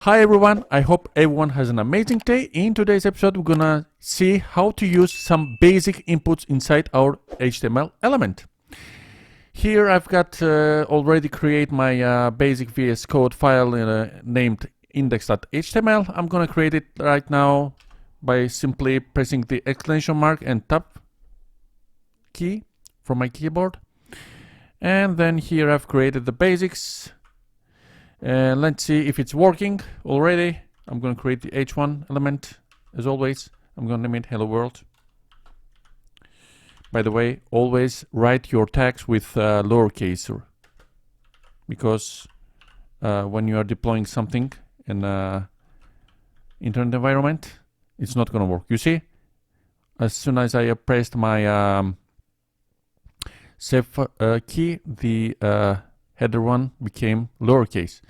Hi everyone, I hope everyone has an amazing day. In today's episode, we're gonna see how to use some basic inputs inside our HTML element. Here I've got already create my basic VS Code file named index.html. I'm gonna create it right now by simply pressing the exclamation mark and tab key from my keyboard. And then here I've created the basics. Let's see if it's working already. I'm going to create the h1 element as always. I'm going to name it hello world. By the way, always write your tags with lowercase, because when you are deploying something in internet environment, it's not going to work. You see, as soon as I pressed my save key, the header one became lowercase.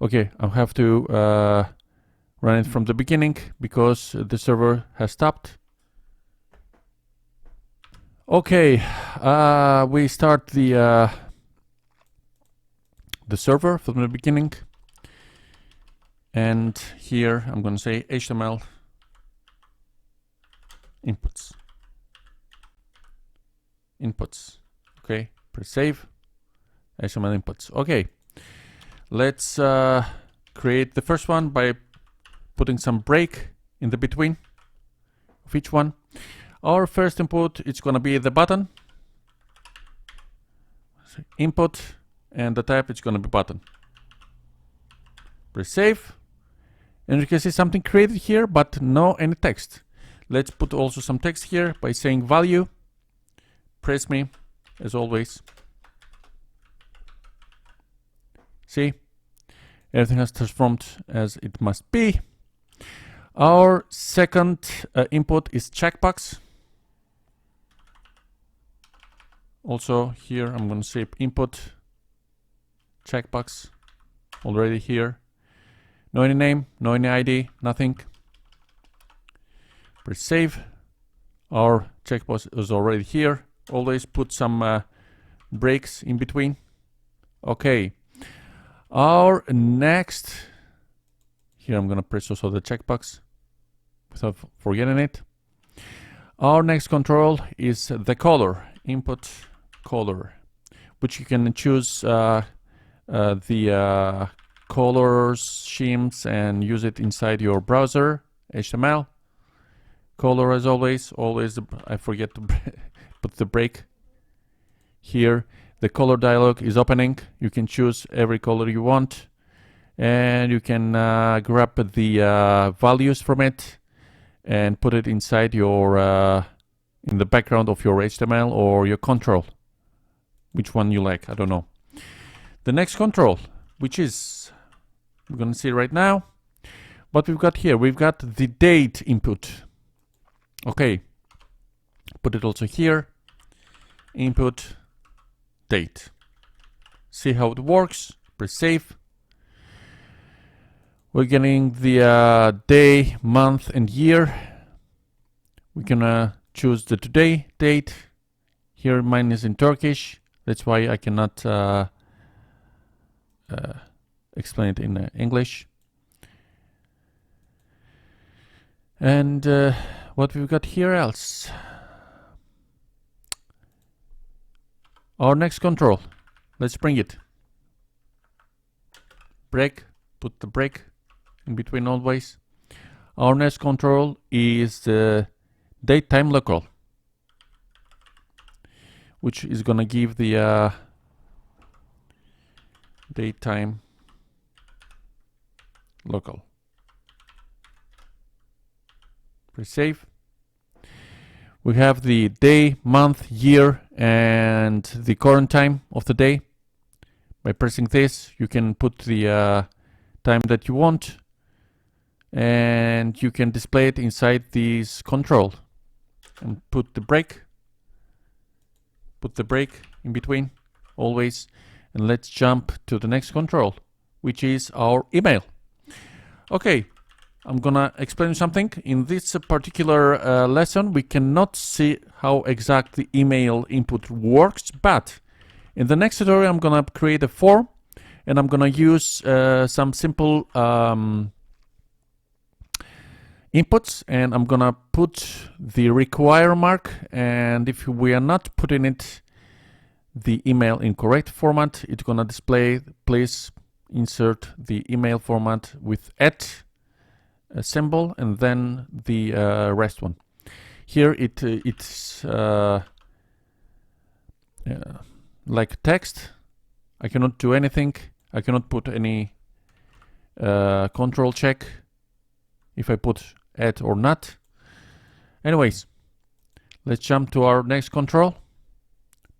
Okay, I'll have to run it from the beginning because the server has stopped. Okay, we start the server from the beginning, and here I'm going to say HTML inputs. Okay, press save. HTML inputs. Okay, let's create the first one by putting some break in the between of each one. Our first input, it's gonna be the button input, and the type it's gonna be button. Press save, and you can see something created here, but no any text. Let's put also some text here by saying value. Press me as always. See, everything has transformed as it must be. Our second input is checkbox. Also here I'm going to say input checkbox already here. No any name, no any ID, nothing. Press save. Our checkbox is already here. Always put some breaks in between. Okay. Our next, here I'm gonna press also the checkbox without forgetting it. Our next control is the color, input color, which you can choose the colors schemes and use it inside your browser. HTML color as always. I forget to put the break here. The color dialog is opening. You can choose every color you want, and you can grab the values from it and put it inside your in the background of your HTML or your control, which one you like. I don't know. The next control, which is we're gonna see right now, what we've got here. We've got the date input. Okay, put it also here. Input date. See how it works. Press save. We're getting the day, month, and year. We're gonna choose the today date. Here mine is in Turkish. That's why I cannot explain it in English. And what we've got here else. Our next control, let's bring it. Break, put the break in between always. Our next control is the date time local, which is gonna give the date time local. Press save. We have the day, month, year, and the current time of the day. By pressing this, you can put the time that you want, and you can display it inside this control. And put the break in between, always. And let's jump to the next control, which is our email. Okay. I'm gonna explain something. In this particular lesson, we cannot see how exactly email input works, but in the next tutorial, I'm gonna create a form and I'm gonna use some simple inputs, and I'm gonna put the require mark, and if we are not putting it the email in correct format, it's gonna display please insert the email format with @ symbol and then the rest one. Here it's like text. I cannot do anything. I cannot put any control check if I put @ or not. Anyways, let's jump to our next control.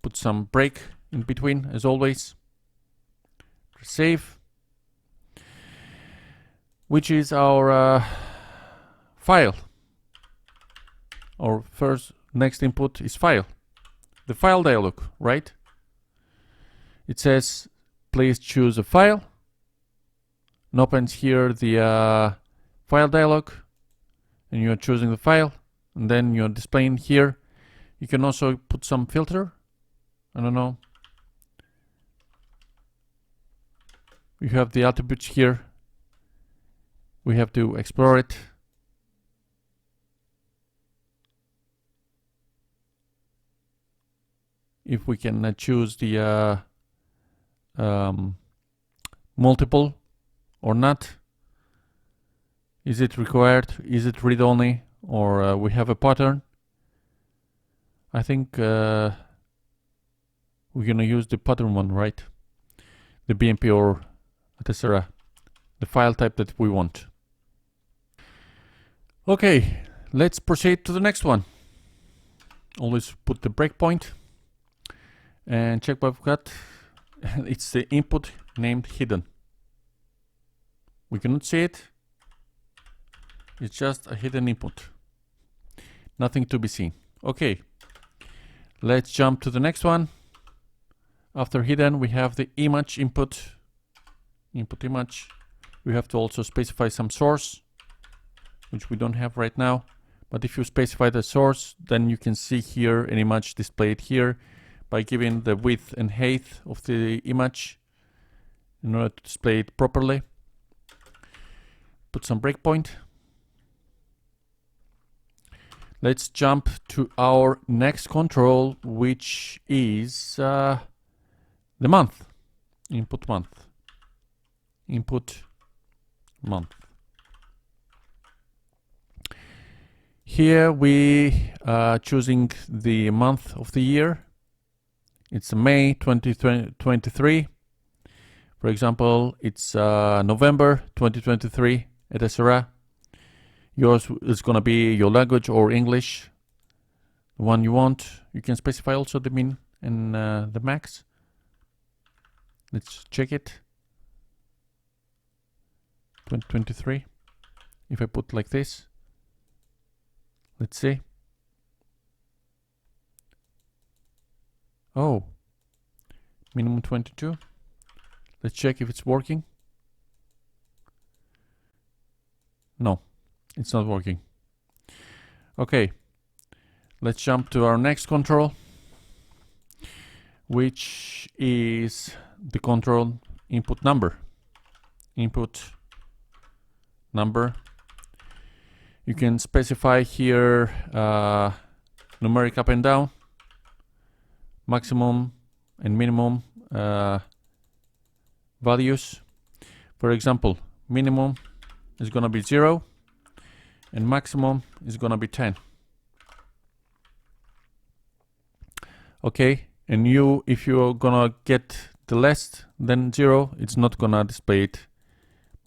Put some break in between as always. Save, which is our file. Our first next input is file. The file dialog, right? It says please choose a file, and opens here the file dialog, and you're choosing the file, and then you're displaying here. You can also put some filter. I don't know. We have the attributes here. We have to explore it. If we can choose the multiple or not. Is it required? Is it read-only? Or we have a pattern? I think we're gonna use the pattern one, right? The BMP or etc. The file type that we want. Okay, let's proceed to the next one. Always put the breakpoint and check what we've got. It's the input named hidden. We cannot see it. It's just a hidden input. Nothing to be seen. Okay, let's jump to the next one. After hidden, we have the image input. Input image. We have to also specify some source, which we don't have right now. But if you specify the source, then you can see here an image displayed here by giving the width and height of the image in order to display it properly. Put some breakpoint. Let's jump to our next control, which is the month. Input month. Input month. Here we are choosing the month of the year. It's May 2023. For example, it's November 2023, etc. Yours is going to be your language or English, the one you want. You can specify also the min and the max. Let's check it. 2023. If I put like this, let's see. Oh, minimum 22. Let's check if it's working. No, it's not working. Okay, let's jump to our next control, which is the control input number. Input number. You can specify here numeric up and down, maximum and minimum values. For example, minimum is gonna be 0 and maximum is gonna be 10. Okay, and if you're gonna get the less than 0, it's not gonna display it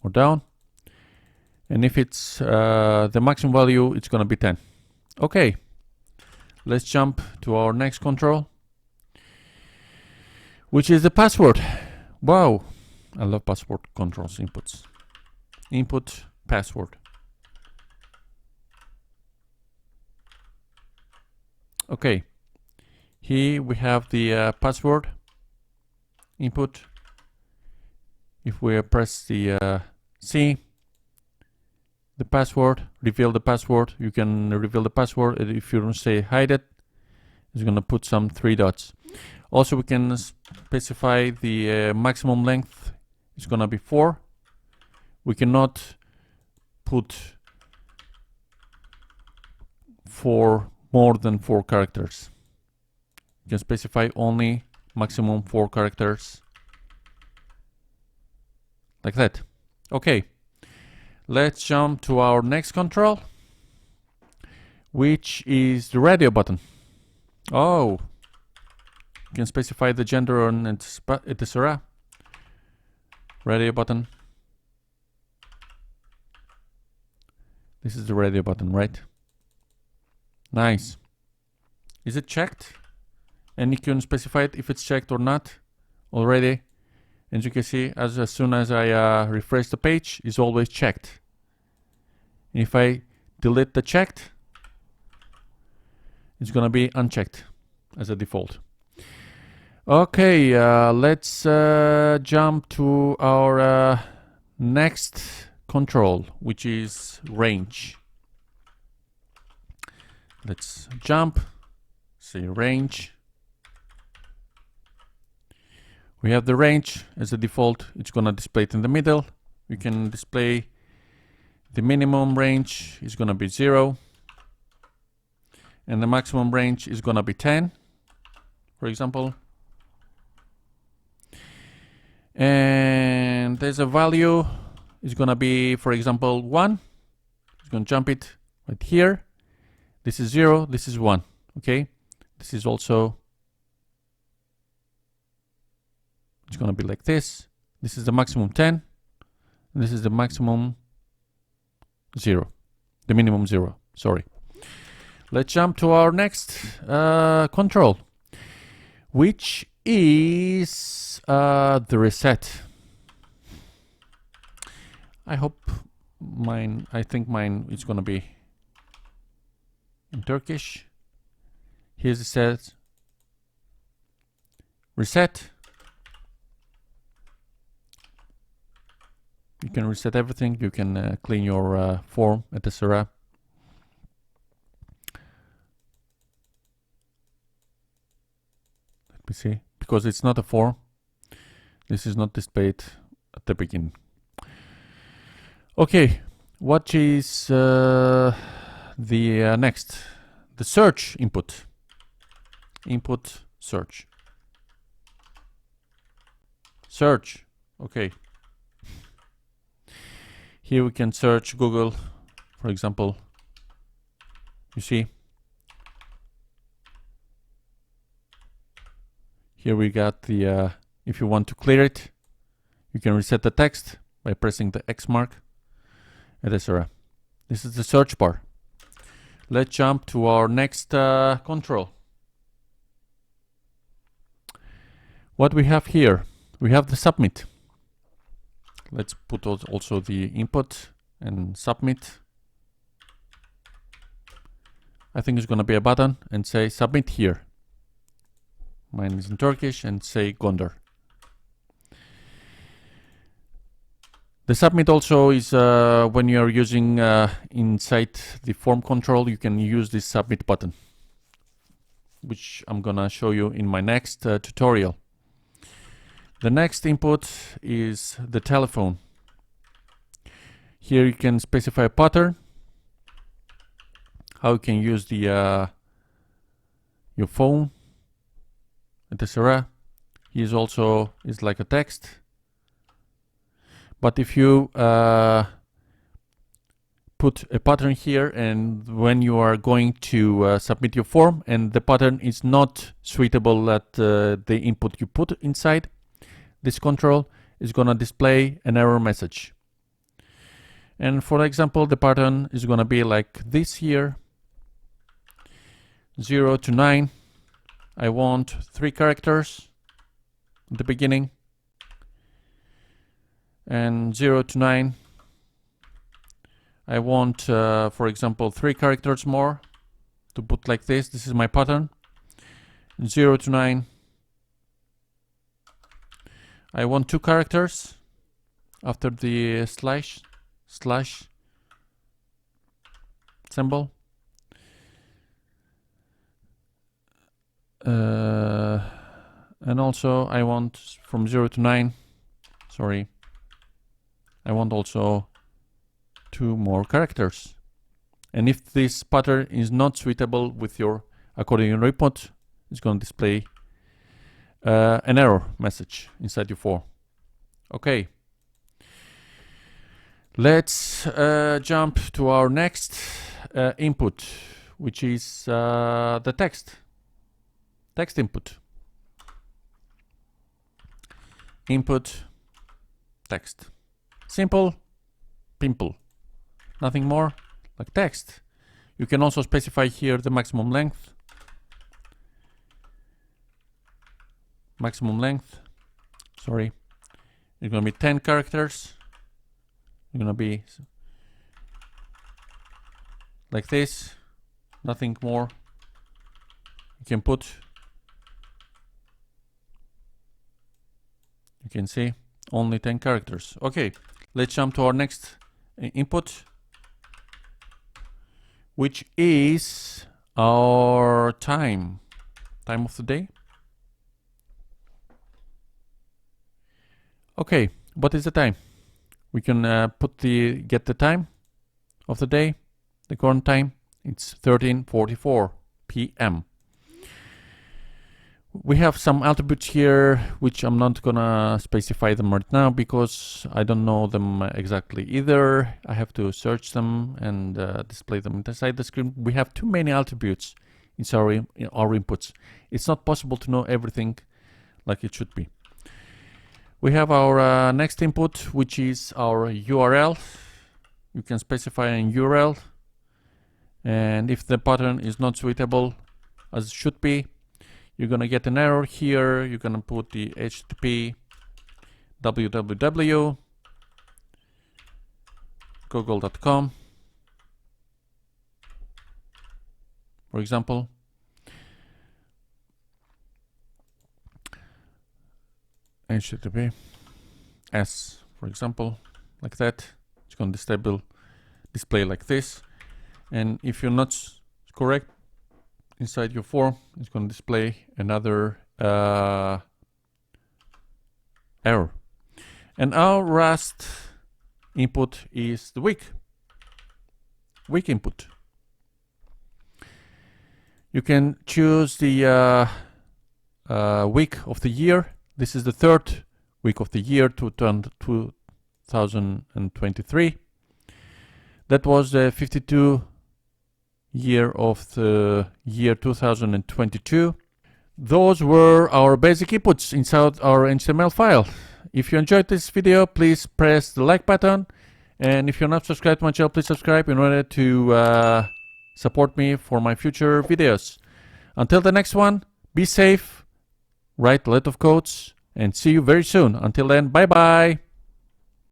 or down. And if it's the maximum value, it's gonna be 10. Okay, let's jump to our next control, which is the password. Wow, I love password controls inputs. Input password. Okay, here we have the password input. If we press the C, the password, reveal the password, you can reveal the password. If you don't say hide it, it's gonna put some 3 dots. Also, we can specify the maximum length is gonna be 4. We cannot put for more than 4 characters. You can specify only maximum 4 characters, like that. Okay, let's jump to our next control, which is the radio button. Oh, you can specify the gender on etc. Radio button. This is the radio button, right? Nice. Is it checked? And you can specify it if it's checked or not already. As you can see, as soon as I refresh the page, it's always checked. And if I delete the checked, it's gonna be unchecked as a default. Okay, let's jump to our next control, which is range. Let's jump, say range. We have the range as a default. It's gonna display it in the middle. We can display the minimum range is gonna be 0, and the maximum range is gonna be 10, for example. And there's a value is gonna be, for example, 1. It's gonna jump it right here. This is 0, this is 1. Okay, this is also, it's gonna be like this. This is the maximum 10, and this is the maximum 0, the minimum 0, sorry. Let's jump to our next control, which is the reset. I think mine is gonna be in Turkish. Here's it says reset. You can reset everything. You can clean your form, etc. Let me see, because it's not a form. This is not displayed at the beginning. Okay, what is the next? The search input. Input search. Search. Okay. Here we can search Google, for example. You see? Here we got the, if you want to clear it, you can reset the text by pressing the X mark, etc. This is the search bar. Let's jump to our next control. What we have here, we have the submit. Let's put also the input and submit. I think it's gonna be a button and say submit here. Mine is in Turkish and say Gondar. The submit also is when you are using inside the form control, you can use this submit button, which I'm gonna show you in my next tutorial. The next input is the telephone. Here you can specify a pattern, how you can use the your phone, etc. Here's also is like a text. But if you put a pattern here, and when you are going to submit your form and the pattern is not suitable at the input you put inside, this control is gonna display an error message. And for example, the pattern is gonna be like this here, 0 to 9. I want 3 characters at the beginning, and 0 to 9 I want for example 3 characters more to put like this. This is my pattern. 0 to 9 I want 2 characters after the slash symbol. And also I want from 0 to 9, sorry, I want also 2 more characters. And if this pattern is not suitable with your accordion input, it's going to display an error message inside your for. Okay. Let's jump to our next input, which is the text input. Input text. Simple, pimple. Nothing more, like text. You can also specify here the maximum length. Sorry. It's going to be 10 characters. It's going to be like this. Nothing more. You can put. You can see only 10 characters. Okay, let's jump to our next input, which is our time of the day. Okay, what is the time? We can get the time of the day, the current time. It's 13:44 p.m. We have some attributes here, which I'm not gonna specify them right now because I don't know them exactly either. I have to search them and display them inside the screen. We have too many attributes in our inputs. It's not possible to know everything like it should be. We have our next input, which is our URL. You can specify an URL, and if the pattern is not suitable as it should be, you're gonna get an error here. You're gonna put the HTTP www google.com, for example. HTTP S, for example, like that. It's going to display like this. And if you're not correct inside your form, it's going to display another error. And our last input is the week input. You can choose the week of the year. This is the 3rd week of the year, 2023. That was the 52 year of the year 2022. Those were our basic inputs inside our HTML file. If you enjoyed this video, please press the like button. And if you're not subscribed to my channel, please subscribe in order to support me for my future videos. Until the next one, be safe, write a lot of codes, and see you very soon. Until then, bye bye.